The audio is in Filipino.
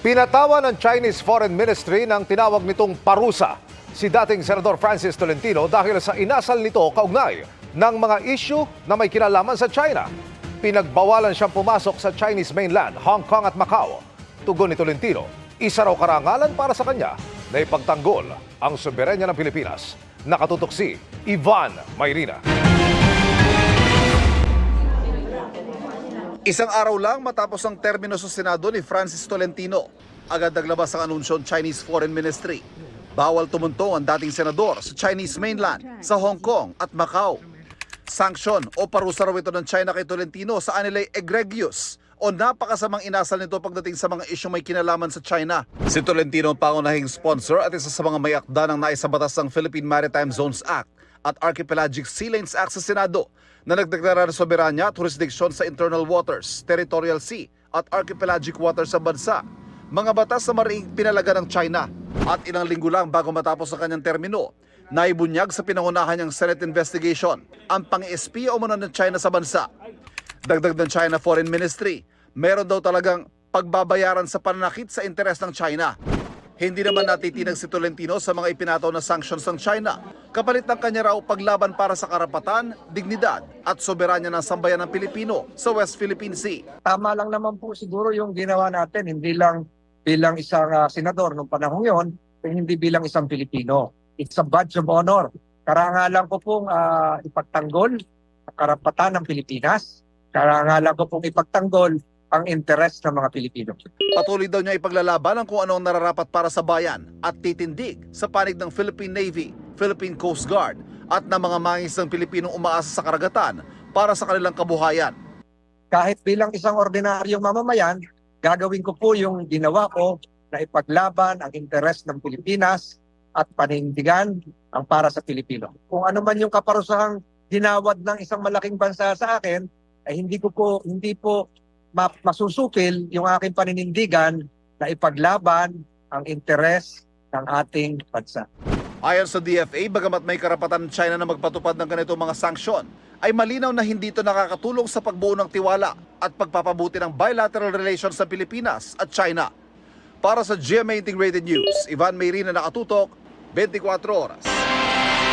Pinatawa ng Chinese Foreign Ministry ng tinawag nitong parusa si dating Senador Francis Tolentino dahil sa inasal nito kaugnay ng mga issue na may kinalaman sa China. Pinagbawalan siyang pumasok sa Chinese mainland, Hong Kong at Macau. Tugon ni Tolentino, isa raw karangalan para sa kanya na ipagtanggol ang soberenya ng Pilipinas. Nakatutok si Ivan Mayrina. Isang araw lang matapos ang termino sa Senado ni Francis Tolentino, agad naglabas ang anunsyo ng Chinese Foreign Ministry. Bawal tumuntong ang dating senador sa Chinese mainland, sa Hong Kong at Macau. Sanction o parusa raw ito ng China kay Tolentino sa anilay egregious o napakasamang inasal nito pagdating sa mga isyong may kinalaman sa China. Si Tolentino ang pangunahing sponsor at isa sa mga may akda ng naisabatas ng Philippine Maritime Zones Act at Archipelagic Sea Lanes Act sa Senado na nagdeklara ng soberanya at jurisdiksyon sa internal waters, territorial sea at archipelagic waters sa bansa. Mga batas na mariing pinalaga ng China at ilang linggo lang bago matapos ang kanyang termino, naibunyag sa pinangunahan niyang Senate investigation ang pang-espiya umano ng China sa bansa. Dagdag ng China Foreign Ministry, meron daw talagang pagbabayaran sa pananakit sa interes ng China. Hindi naman natitinag si Tolentino sa mga ipinataw na sanctions ng China. Kapalit ng kanya raw paglaban para sa karapatan, dignidad at soberanya ng sambayan ng Pilipino sa West Philippine Sea. Tama lang naman po siguro yung ginawa natin, hindi lang bilang isang senador nung panahon yon, hindi bilang isang Pilipino. It's a badge of honor. Karangalan ko pong ipagtanggol ang karapatan ng Pilipinas. Karangalan ko pong ipagtanggol ang interes ng mga Pilipino. Patuloy daw niya ipaglalaban ang kung ano ang nararapat para sa bayan at titindig sa panig ng Philippine Navy, Philippine Coast Guard at ng mga mangingisdang Pilipinong umaasa sa karagatan para sa kanilang kabuhayan. Kahit bilang isang ordinaryong mamamayan, gagawin ko po yung ginawa ko na ipaglaban ang interes ng Pilipinas at panindigan ang para sa Pilipino. Kung ano man yung kaparusahang ginawad ng isang malaking bansa sa akin, ay hindi po masusukil yung aking paninindigan na ipaglaban ang interes ng ating bansa. Ayon sa DFA, bagamat may karapatan ng China na magpatupad ng ganitong mga sanksyon, ay malinaw na hindi ito nakakatulong sa pagbuo ng tiwala at pagpapabuti ng bilateral relations sa Pilipinas at China. Para sa GMA Integrated News, Ivan Mayrina, nakatutok, 24 oras.